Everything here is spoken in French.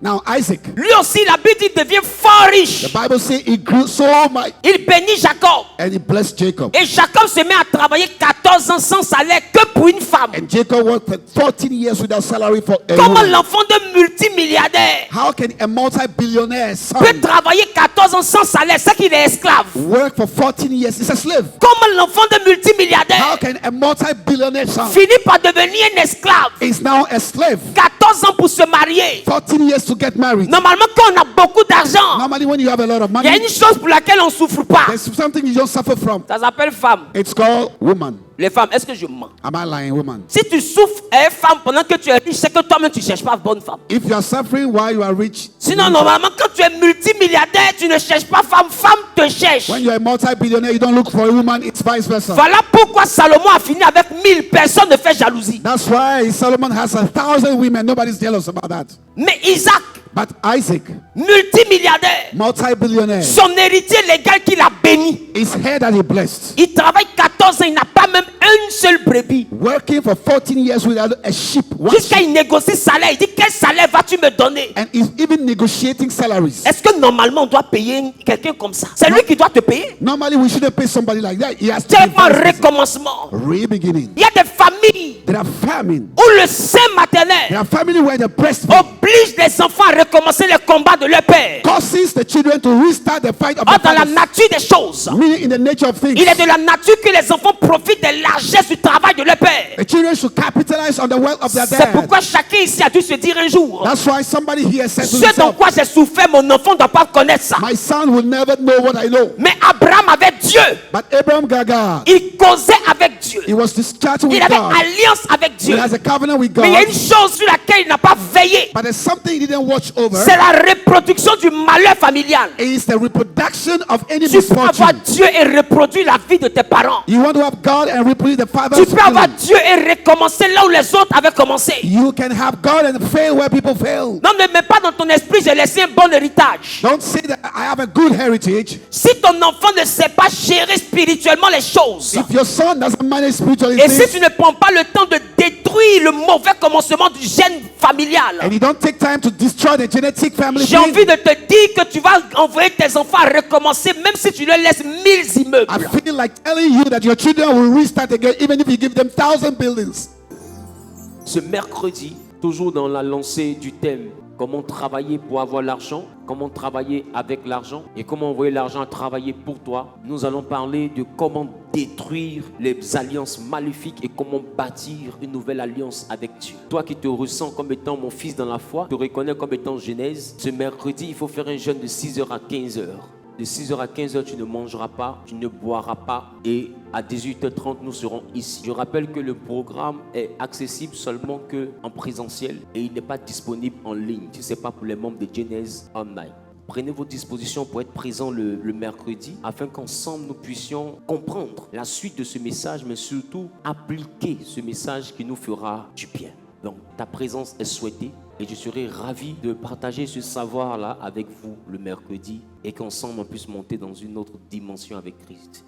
Now Isaac, lui aussi, la Bible dit, devient fort riche. the Bible says he grew so much Il bénit Jacob. and he blessed Jacob. Et Jacob se met à travailler 14 ans sans salaire que pour une femme. And Jacob worked for 14 years without salary for a Comment woman. l'enfant de multimilliardaire How can a multi-billionaire son peut travailler 14 ans sans salaire, c'est qu'il est esclave? work for 14 years? He's a slave. Comment l'enfant de How multimilliardaire can a multi-billionaire son finit par devenir un esclave? is now a slave? 14 ans pour se marier. 14 years to get married. Normalement, quand on a beaucoup d'argent, Normally when you have a lot of il y a money, une chose pour laquelle on ne souffre pas. there's something you don't suffer from. Ça s'appelle femme. It's called woman. Les femmes, est-ce que je mens? Am I lying, woman? Si tu souffres à une femme pendant que tu es riche, c'est que toi-même tu ne cherches pas bonne femme. If you are suffering while you are rich, Sinon, normalement, quand tu es multimilliardaire, tu ne cherches pas femme, femme te cherche. when you are a multi-billionaire, you don't look for a woman, it's vice versa. Voilà pourquoi Salomon a fini avec 1000 personnes de faire jalousie. That's why Solomon has 1,000 women. Nobody's jealous about that. Mais Isaac, But Isaac, multimilliardaire, multi-billionaire, son héritier légal qu'il a béni, his head that he blessed, il travaille 14 ans, il n'a pas même une seule brebis. working for 14 years without a sheep, one Jusqu'à sheep, il négocie salaire, il dit quel salaire vas-tu me donner? and he's even negotiating salaries. Est-ce que normalement on doit payer quelqu'un comme ça? C'est lui qui doit te payer. Normally, we shouldn't pay somebody like that. He has to Tellement be vice versa. recommencement. Re-beginning. Il y a des familles There are famine. où le sein There maternel are family where the breast oblige les enfants à recommencer les combats de leur père. causes the children to restart the fight of Or, the dans la fathers. nature des choses, Meaning in the nature of things. il est de la nature que les enfants profitent des largesses du travail de leur père. The children should capitalize on the wealth of their C'est dad. pourquoi chacun ici a dû se dire un jour, That's why somebody here said to ce dont himself, quoi j'ai souffert, mon enfant ne doit pas connaître ça. my son will never know what I know. Mais Abraham avait Dieu. But Abraham Gaga, Il causait avec Dieu. he was discharged with Il avait God. alliance avec He Dieu. has a covenant with Mais il y a God. une chose sur laquelle il n'a pas veillé. But there's something he didn't watch over. C'est la reproduction du malheur familial. It's the reproduction of any Tu peux avoir misfortune. Dieu et reproduire la vie de tes parents. You want to have God and reproduce the father's Tu peux avoir feeling. Dieu et recommencer là où les autres avaient commencé. You can have God and fail where people fail. Non, ne mets pas dans ton esprit, j'ai laissé un bon héritage. Don't say that I have a good heritage. Si ton enfant ne sait pas gérer spirituellement les choses, If your son doesn't manage spiritually et si things, tu ne prends pas le temps de détruire le mauvais commencement du gène familial, and you don't take time to destroy the genetic family j'ai envie thing, de te dire que tu vas envoyer tes enfants à recommencer, même si tu leur laisses 1000 immeubles. I feel like telling you that your children will restart again even if you give them 1,000 buildings. Ce mercredi, toujours dans la lancée du thème comment travailler pour avoir l'argent, comment travailler avec l'argent et comment envoyer l'argent travailler pour toi, nous allons parler de comment détruire les alliances maléfiques et comment bâtir une nouvelle alliance avec Dieu. Toi qui te ressens comme étant mon fils dans la foi, te reconnais comme étant Genèse, ce mercredi, il faut faire un jeûne de 6h à 15h. De 6h à 15h, tu ne mangeras pas, tu ne boiras pas et à 18h30, nous serons ici. Je rappelle que le programme est accessible seulement qu'en présentiel et il n'est pas disponible en ligne. Si ce n'est pas pour les membres de Genèse Online. Prenez vos dispositions pour être présents le mercredi afin qu'ensemble nous puissions comprendre la suite de ce message, mais surtout appliquer ce message qui nous fera du bien. Donc ta présence est souhaitée et je serai ravi de partager ce savoir-là avec vous le mercredi et qu'ensemble on puisse monter dans une autre dimension avec Christ.